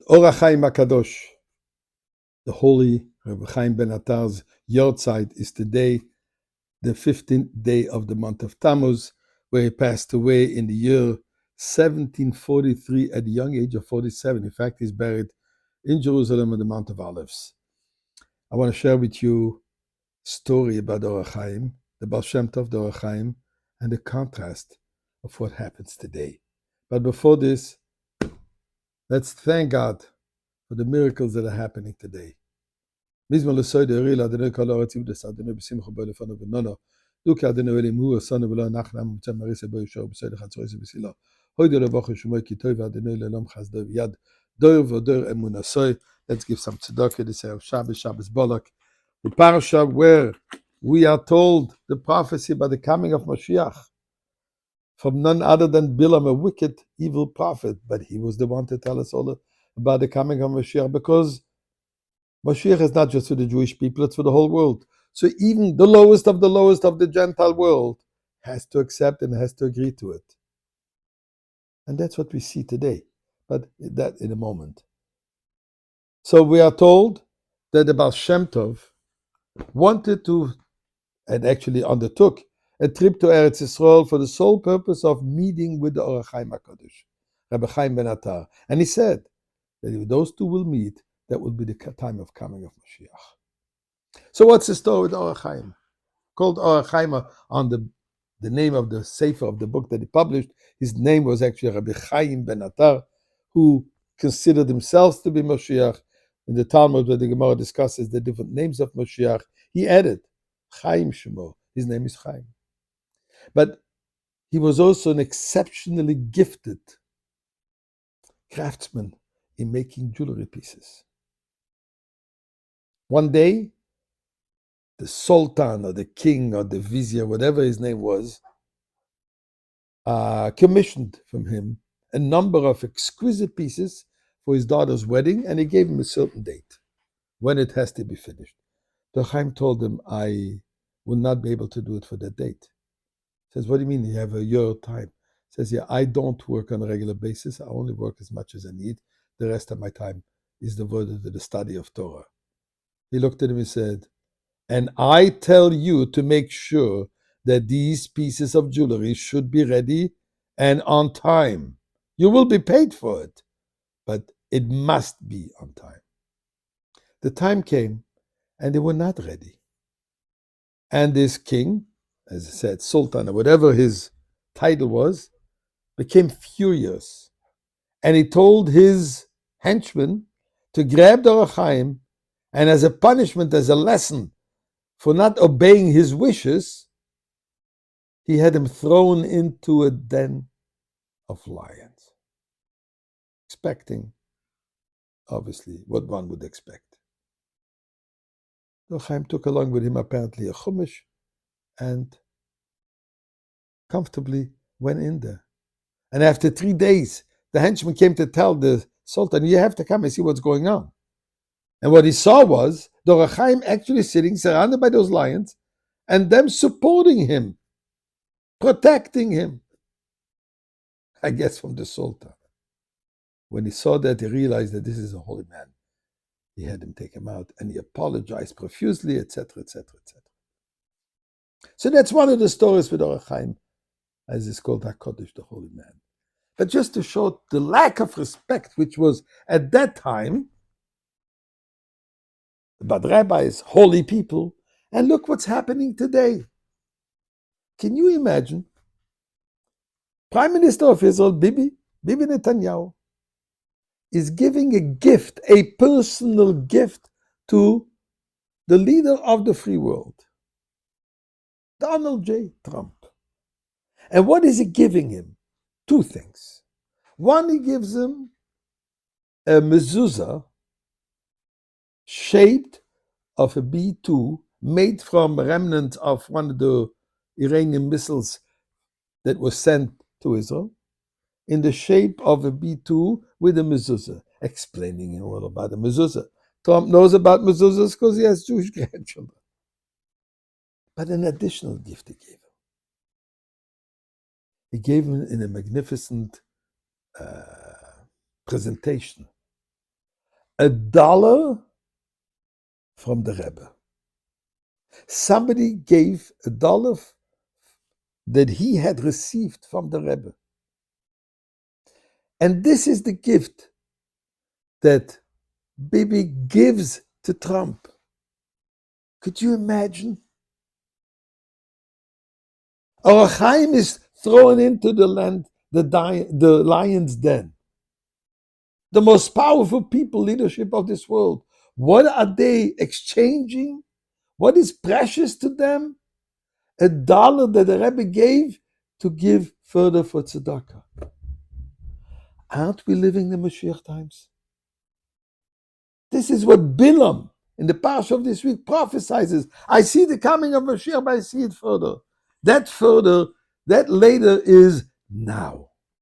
Or HaChaim HaKadosh, the holy Rabbi Chaim Ben Attar's yahrzeit is today, the 15th day of the month of Tammuz, where he passed away in the year 1743 at the young age of 47. In fact, he's buried in Jerusalem on the Mount of Olives. I want to share with you a story about Or HaChaim, the Baal Shem Tov, the Or HaChaim, and the contrast of what happens today. But before this, let's thank God for the miracles that are happening today. מזמור לסוידה הרילה אדוני כל הארץ יבדס אדוני בשמחו בו לפניו ונונו דוקי אדוני אלים הוא עשנו ולא נחנם ומצא מריסה בו ישור בסוידה חצרויסה בסילו הוידו לבוכו שמוי כי טוב ואדוני לעולם חסדו ויד דור ודור אמון עשוי. Let's give some tzedakah this of Shabbos Bolak, the parasha where we are told the prophecy about the coming of Moshiach from none other than Bilam, a wicked, evil prophet, but he was the one to tell us all about the coming of Moshiach, because Moshiach is not just for the Jewish people, it's for the whole world. So even the lowest of the Gentile world has to accept and has to agree to it. And that's what we see today, but that in a moment. So we are told that the Baal Shem Tov wanted to, and actually undertook, a trip to Eretz Yisrael for the sole purpose of meeting with the Or HaChaim HaKadosh, Rabbi Chaim Ben Attar. And he said that if those two will meet, that will be the time of coming of Moshiach. So what's the story with Or HaChaim? Called Or HaChaim on the name of the Sefer of the book that he published. His name was actually Rabbi Chaim Ben Attar, who considered himself to be Moshiach. In the Talmud, where the Gemara discusses the different names of Moshiach, he added Chaim Shemo. His name is Chaim. But he was also an exceptionally gifted craftsman in making jewelry pieces. One day, the Sultan or the king or the vizier, whatever his name was, commissioned from him a number of exquisite pieces for his daughter's wedding, and he gave him a certain date when it has to be finished. The Chaim told him, I will not be able to do it for that date. He says, what do you mean you have a year time? He says, yeah, I don't work on a regular basis. I only work as much as I need. The rest of my time is devoted to the study of Torah. He looked at him and said, and I tell you to make sure that these pieces of jewelry should be ready and on time. You will be paid for it, but it must be on time. The time came, and they were not ready. And this king, as I said, Sultan, or whatever his title was, became furious. And he told his henchmen to grab the Or HaChaim, and as a punishment, as a lesson for not obeying his wishes, he had him thrown into a den of lions, expecting, obviously, what one would expect. The Or HaChaim took along with him apparently a chumash and comfortably went in there. And after 3 days, the henchman came to tell the Sultan, you have to come and see what's going on. And what he saw was the Or HaChaim actually sitting surrounded by those lions and them supporting him, protecting him. I guess from the Sultan. When he saw that, he realized that this is a holy man. He had him take him out, and he apologized profusely, etc., etc., etc. So that's one of the stories with Or HaChaim, as it's called HaKodesh, the holy man. But just to show the lack of respect, which was at that time, about rabbis, holy people, and look what's happening today. Can you imagine? Prime Minister of Israel, Bibi Netanyahu, is giving a gift, a personal gift, to the leader of the free world, Donald J. Trump. And what is he giving him? Two things. One, he gives him a mezuzah shaped of a B-2 made from remnants of one of the Iranian missiles that was sent to Israel in the shape of a B-2 with a mezuzah, explaining all about the mezuzah. Trump knows about mezuzahs because he has Jewish grandchildren. But an additional gift he gave him. He gave him in a magnificent presentation $1 from the Rebbe. Somebody gave $1 that he had received from the Rebbe. And this is the gift that Bibi gives to Trump. Could you imagine? Our Chaim is thrown into the land, the lion's den. The most powerful people, leadership of this world. What are they exchanging? What is precious to them? $1 that the Rebbe gave to give further for tzedakah. Aren't we living in the Moshiach times? This is what Bilam in the parsha of this week prophesizes. I see the coming of Moshiach, but I see it further. That later is now.